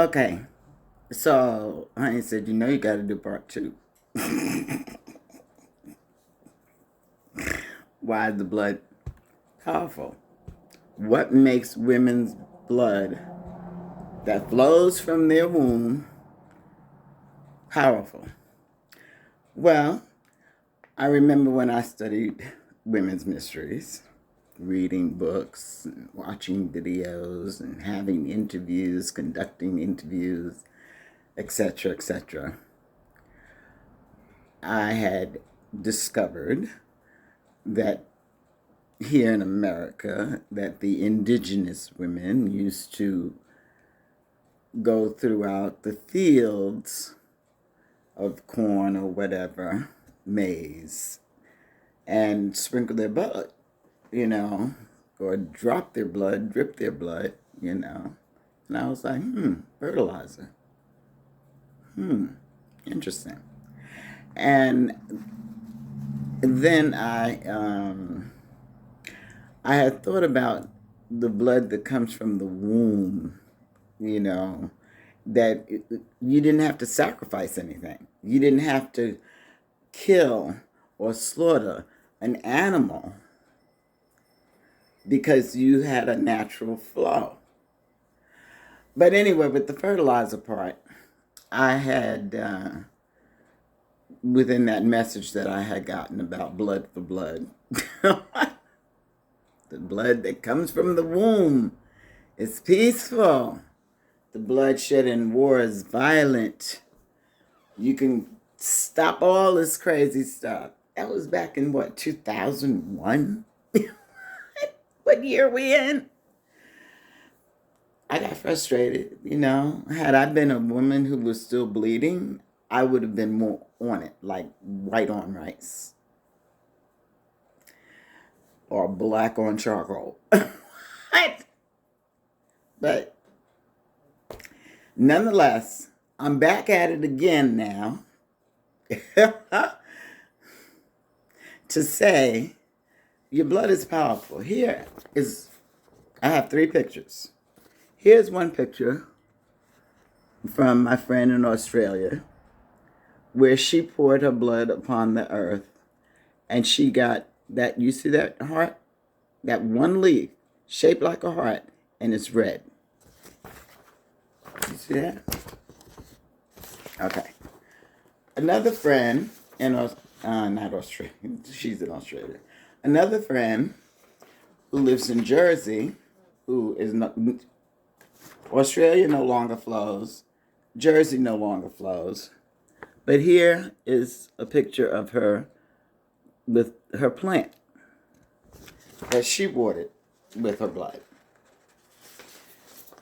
Okay, so honey said, you got to do part two. Why is the blood powerful? What makes women's blood that flows from their womb powerful? Well, I remember when I studied women's mysteries, reading books, and watching videos, and having interviews, conducting interviews, etc., etc. I had discovered that here in America, that the indigenous women used to go throughout the fields of corn or whatever, maize, and sprinkle their blood, you know, or drop their blood, drip their blood, you know. And I was like, fertilizer. Interesting. And then I had thought about the blood that comes from the womb, you know, that you didn't have to sacrifice anything. You didn't have to kill or slaughter an animal because you had a natural flow. But anyway, with the fertilizer part, I had, within that message that I had gotten about blood for blood, the blood that comes from the womb is peaceful. The bloodshed in war is violent. You can stop all this crazy stuff. That was back in what, 2001? What year are we in? I got frustrated, you know. Had I been a woman who was still bleeding, I would have been more on it, like white on rice or black on charcoal. But nonetheless, I'm back at it again now to say your blood is powerful. Here is, I have three pictures. Here's one picture from my friend in Australia where she poured her blood upon the earth and she got that, you see that heart? That one leaf shaped like a heart and it's red. You see that? Okay. Another friend in not Australia, she's in Australia. Another friend who lives in Jersey, who is not, Australia no longer flows, Jersey no longer flows. But here is a picture of her with her plant that she watered with her blood.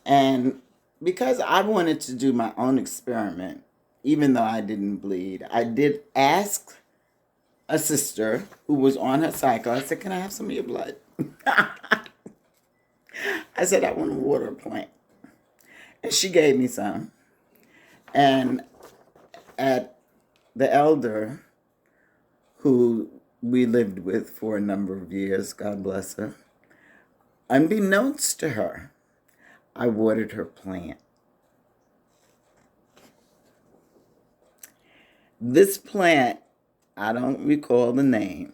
And because I wanted to do my own experiment, even though I didn't bleed, I did ask a sister who was on her cycle. I said, "Can I have some of your blood?" I said, "I want to water a plant." And she gave me some. And at the elder who we lived with for a number of years, God bless her, unbeknownst to her, I watered her plant. This plant, I don't recall the name,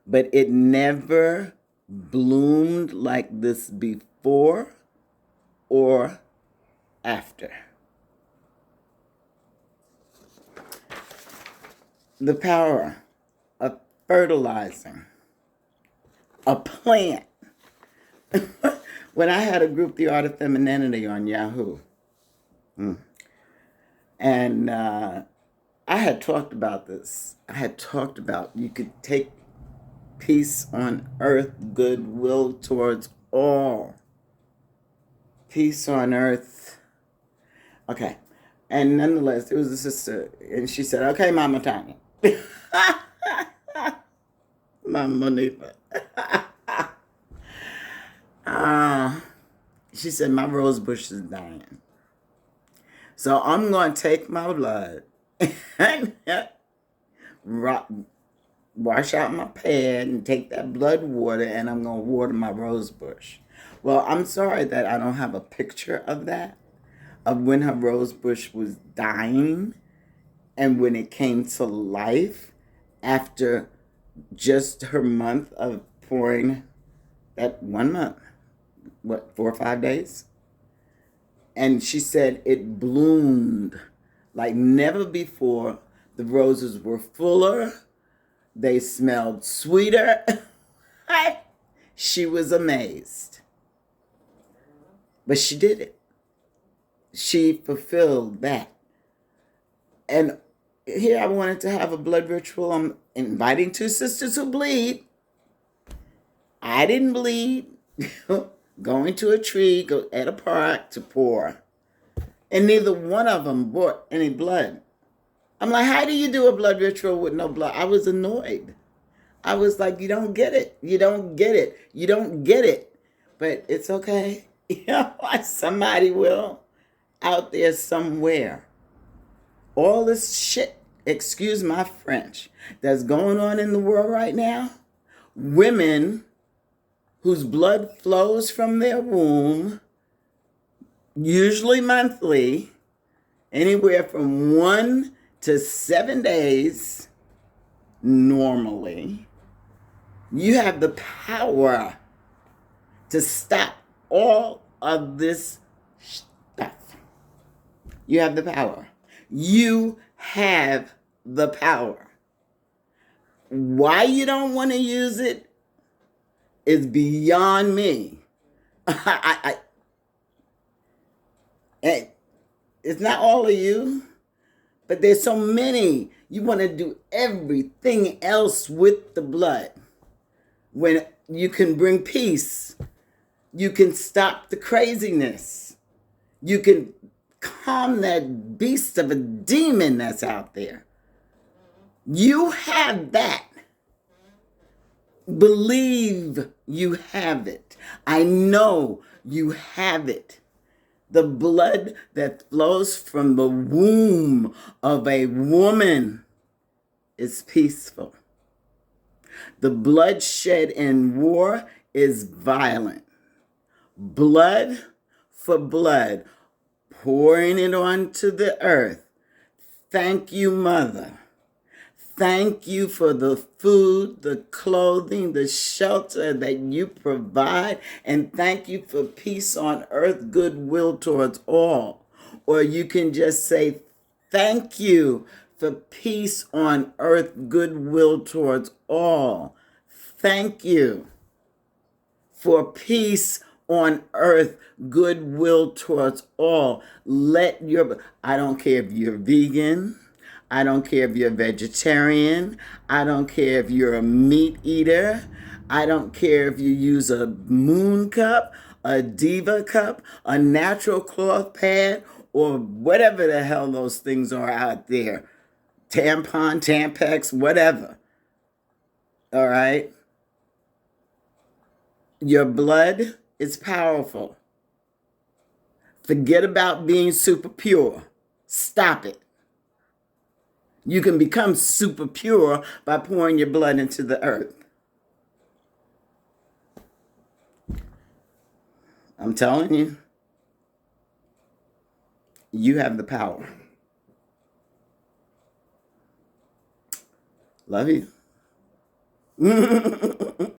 but it never bloomed like this before or after. The power of fertilizing a plant. When I had a group, The Art of Femininity, on Yahoo, and I had talked about this. I had talked about you could take peace on earth, goodwill towards all. Peace on earth. Okay. And nonetheless, there was a sister, and she said, "Okay, Mama Tanya." Mama Monifa. She said, "My rose bush is dying. So I'm going to take my blood and wash out my pad and take that blood water and I'm going to water my rose bush." Well, I'm sorry that I don't have a picture of that, of when her rose bush was dying and when it came to life after just her month of pouring, that 1 month, what, 4 or 5 days? And she said it bloomed like never before. The roses were fuller, they smelled sweeter. She was amazed. But she did it. She fulfilled that. And here I wanted to have a blood ritual. I'm inviting 2 sisters who bleed. I didn't bleed. Going to a tree at a park to pour. And neither one of them brought any blood. I'm like, how do you do a blood ritual with no blood? I was annoyed. I was like, you don't get it. You don't get it. You don't get it. But it's okay. Somebody will out there somewhere. All this shit, excuse my French, that's going on in the world right now, women whose blood flows from their womb, usually monthly, anywhere from 1 to 7 days, normally, you have the power to stop all of this stuff. You have the power. You have the power. Why you don't want to use it is beyond me. And it's not all of you, but there's so many. You want to do everything else with the blood. When you can bring peace, you can stop the craziness. You can calm that beast of a demon that's out there. You have that. Believe you have it. I know you have it. The blood that flows from the womb of a woman is peaceful. The bloodshed in war is violent. Blood for blood, pouring it onto the earth. Thank you, Mother. Thank you for the food, the clothing, the shelter that you provide. And thank you for peace on earth, goodwill towards all. Or you can just say, thank you for peace on earth, goodwill towards all. Thank you for peace on earth, goodwill towards all. I don't care if you're vegan. I don't care if you're a vegetarian. I don't care if you're a meat eater. I don't care if you use a moon cup, a diva cup, a natural cloth pad, or whatever the hell those things are out there. Tampon, Tampax, whatever. All right? Your blood is powerful. Forget about being super pure. Stop it. You can become super pure by pouring your blood into the earth. I'm telling you, you have the power. Love you.